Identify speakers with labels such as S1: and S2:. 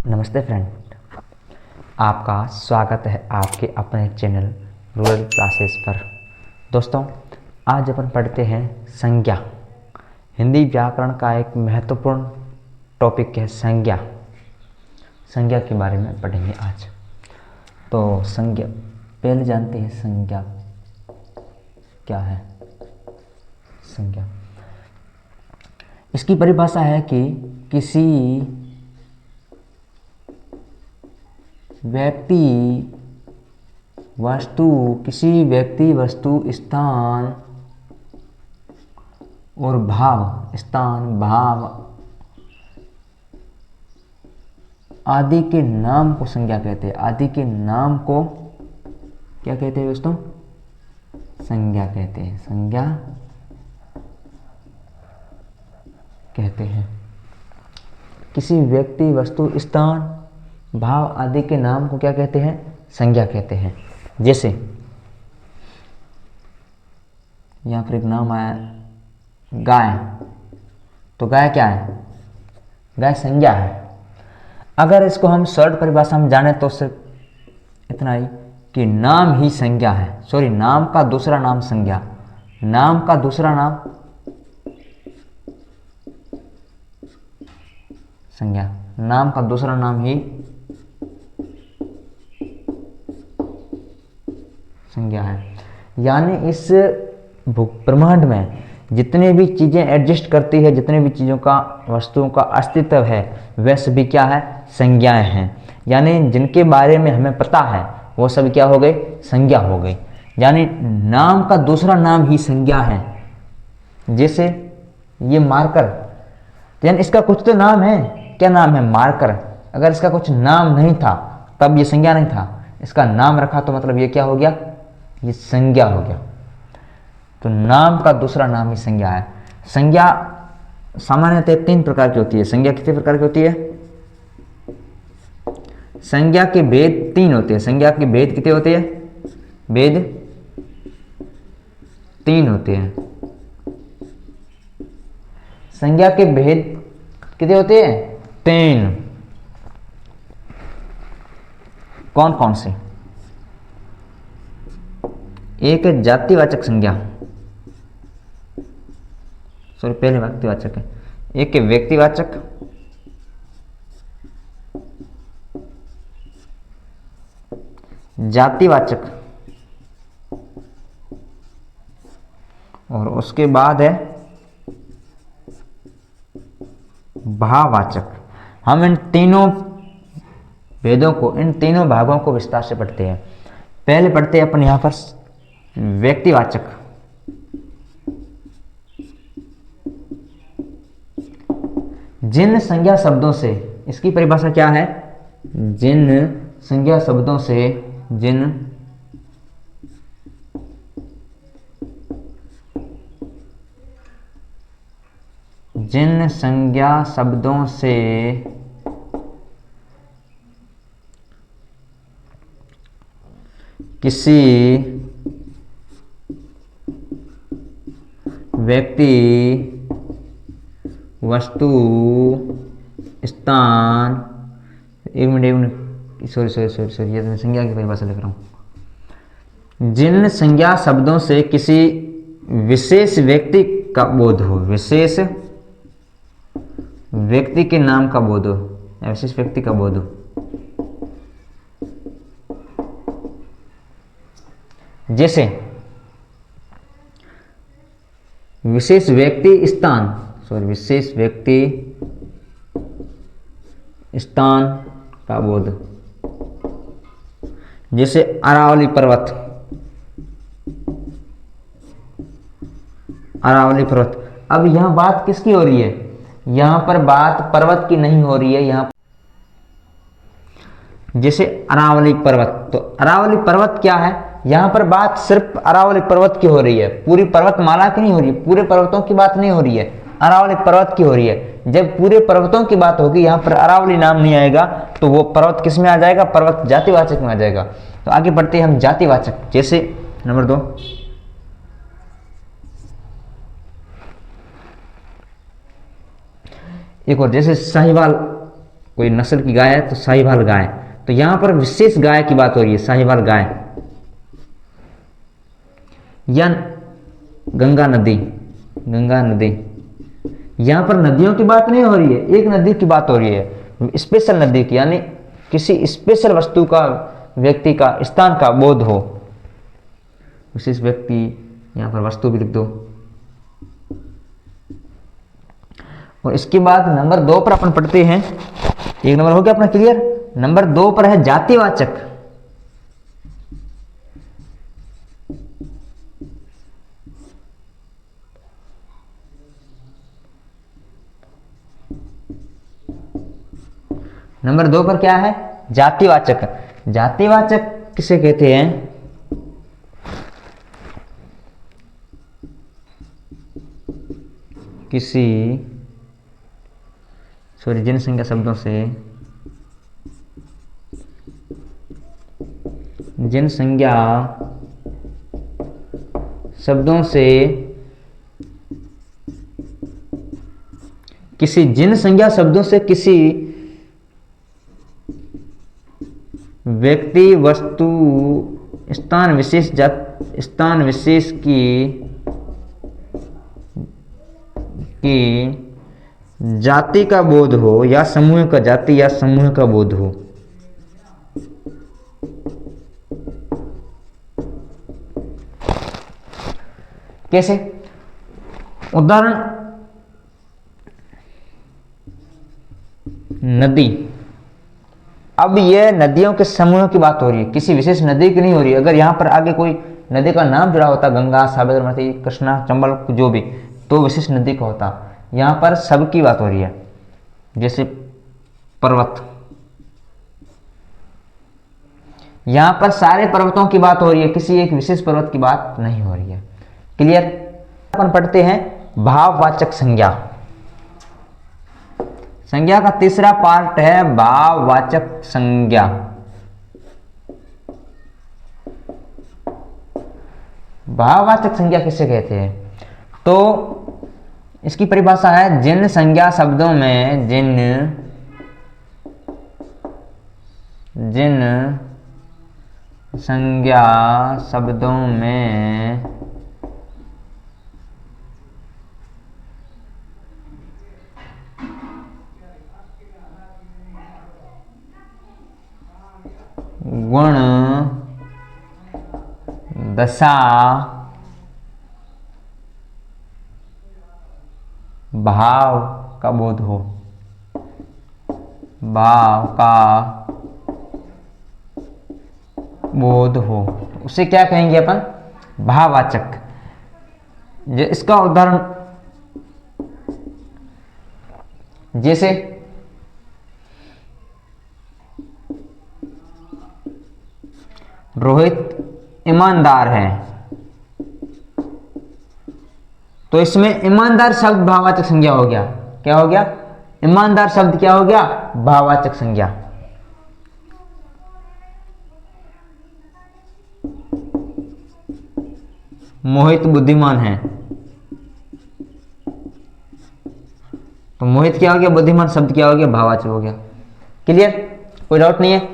S1: नमस्ते फ्रेंड, आपका स्वागत है आपके अपने चैनल रूरल क्लासेस पर। दोस्तों, आज अपन पढ़ते हैं संज्ञा। हिंदी व्याकरण का एक महत्वपूर्ण टॉपिक है संज्ञा। संज्ञा के बारे में पढ़ेंगे आज। तो संज्ञा पहले जानते हैं संज्ञा क्या है। संज्ञा, इसकी परिभाषा है कि किसी व्यक्ति वस्तु स्थान और भाव आदि के नाम को संज्ञा कहते हैं। आदि के नाम को क्या कहते हैं दोस्तों? संज्ञा कहते हैं। संज्ञा कहते हैं। किसी व्यक्ति वस्तु स्थान भाव आदि के नाम को क्या कहते हैं? संज्ञा कहते हैं। जैसे यहां पर एक नाम आया गाय, तो गाय क्या है? गाय संज्ञा है। अगर इसको हम शॉर्ट परिभाषा में जाने तो सिर्फ इतना ही कि नाम ही संज्ञा है। सॉरी, नाम का दूसरा नाम संज्ञा। नाम का दूसरा नाम संज्ञा। नाम का दूसरा नाम ही संज्ञा है। यानी इस ब्रह्मांड में जितने भी चीजें एग्जिस्ट करती है, जितने भी चीजों का वस्तुओं का अस्तित्व है, वह सभी क्या है? संज्ञाएं हैं। यानी जिनके बारे में हमें पता है वो सब क्या हो गए? संज्ञा हो गई। यानी नाम का दूसरा नाम ही संज्ञा है। जैसे ये मार्कर, यानी इसका कुछ तो नाम है। क्या नाम है? मार्कर। अगर इसका कुछ नाम नहीं था तब ये संज्ञा नहीं था। इसका नाम रखा तो मतलब ये क्या हो गया? ये संज्ञा हो गया। तो नाम का दूसरा नाम ही संज्ञा है। संज्ञा सामान्यतः 3 प्रकार की होती है। संज्ञा कितने प्रकार की होती है? संज्ञा के भेद 3 होते हैं। संज्ञा के भेद कितने होते हैं? भेद 3 होते हैं। संज्ञा के भेद कितने होते हैं? 3। कौन कौन से? एक है जातिवाचक संज्ञा, सॉरी पहले व्यक्तिवाचक है। एक है व्यक्तिवाचक, जातिवाचक, और उसके बाद है भाववाचक। हम इन तीनों भेदों को, इन तीनों भागों को विस्तार से पढ़ते हैं। पहले पढ़ते हैं अपन यहां पर व्यक्तिवाचक। जिन संज्ञा शब्दों से, इसकी परिभाषा क्या है? जिन संज्ञा शब्दों से, जिन संज्ञा शब्दों से किसी व्यक्ति वस्तु स्थान, एक मिनट सॉरी ये तो मैं संज्ञा की परिभाषा लिख रहा हूं। जिन संज्ञा शब्दों से किसी विशेष व्यक्ति का बोध हो, विशेष व्यक्ति के नाम का बोध हो या विशेष व्यक्ति का बोध हो। जैसे विशेष व्यक्ति स्थान, सॉरी विशेष व्यक्ति स्थान का बोध। जैसे अरावली पर्वत, अरावली पर्वत। अब यहां बात किसकी हो रही है? यहां पर बात पर्वत की नहीं हो रही है। यहां जैसे अरावली पर्वत, तो अरावली पर्वत क्या है? यहां पर बात सिर्फ अरावली पर्वत की हो रही है, पूरी पर्वतमाला की नहीं हो रही है, पूरे पर्वतों की बात नहीं हो रही है, अरावली पर्वत की हो रही है। जब पूरे पर्वतों की बात होगी, यहां पर अरावली नाम नहीं आएगा, तो वो पर्वत किस में आ जाएगा? पर्वत जातिवाचक में आ जाएगा। तो आगे बढ़ते हैं हम जातिवाचक। जैसे नंबर 2, एक और जैसे साहिवाल कोई नस्ल की गाय है तो साहिवाल गाय, तो यहां पर विशेष गाय की बात हो रही है, साहिवाल गाय। या गंगा नदी, गंगा नदी, यहां पर नदियों की बात नहीं हो रही है, एक नदी की बात हो रही है, स्पेशल नदी की, यानी किसी स्पेशल वस्तु का, व्यक्ति का, स्थान का बोध हो, विशेष व्यक्ति, यहां पर वस्तु भी लिख दो। और इसके बाद नंबर 2 पर अपन पढ़ते हैं, एक नंबर हो गया अपना क्लियर। नंबर 2 पर है जातिवाचक। नंबर 2 पर क्या है? जातिवाचक। जातिवाचक किसे कहते हैं? किसी जनसंख्या शब्दों से, जनसंख्या शब्दों से किसी, जनसंख्या शब्दों से किसी व्यक्ति, वस्तु, स्थान विशेष, स्थान विशेष की जाति का बोध हो, या समूह का, जाति या समूह का बोध हो। कैसे? उदाहरण, नदी। अब यह नदियों के समूह की बात हो रही है, किसी विशेष नदी की नहीं हो रही है। अगर यहां पर आगे कोई नदी का नाम जुड़ा होता, गंगा, साबरमती, कृष्णा, चंबल, जो भी, तो विशेष नदी का होता। यहां पर सबकी बात हो रही है, जैसे पर्वत, यहां पर सारे पर्वतों की बात हो रही है, किसी एक विशेष पर्वत की बात नहीं हो रही है। क्लियर? अपन पढ़ते हैं भाववाचक संज्ञा। संज्ञा का तीसरा पार्ट है भाववाचक संज्ञा। भाववाचक संज्ञा किसे कहते हैं? तो इसकी परिभाषा है, जिन संज्ञा शब्दों में, जिन संज्ञा शब्दों में गुण, दशा, भाव का बोध हो, भाव का बोध हो, उसे क्या कहेंगे अपन? भाववाचक। इसका उदाहरण, जैसे रोहित ईमानदार है, तो इसमें ईमानदार शब्द भाववाचक संज्ञा हो गया। क्या हो गया? ईमानदार शब्द क्या हो गया? भाववाचक संज्ञा। मोहित बुद्धिमान है, तो मोहित क्या हो गया? बुद्धिमान शब्द क्या हो गया? भाववाचक हो गया। क्लियर? कोई डाउट नहीं है?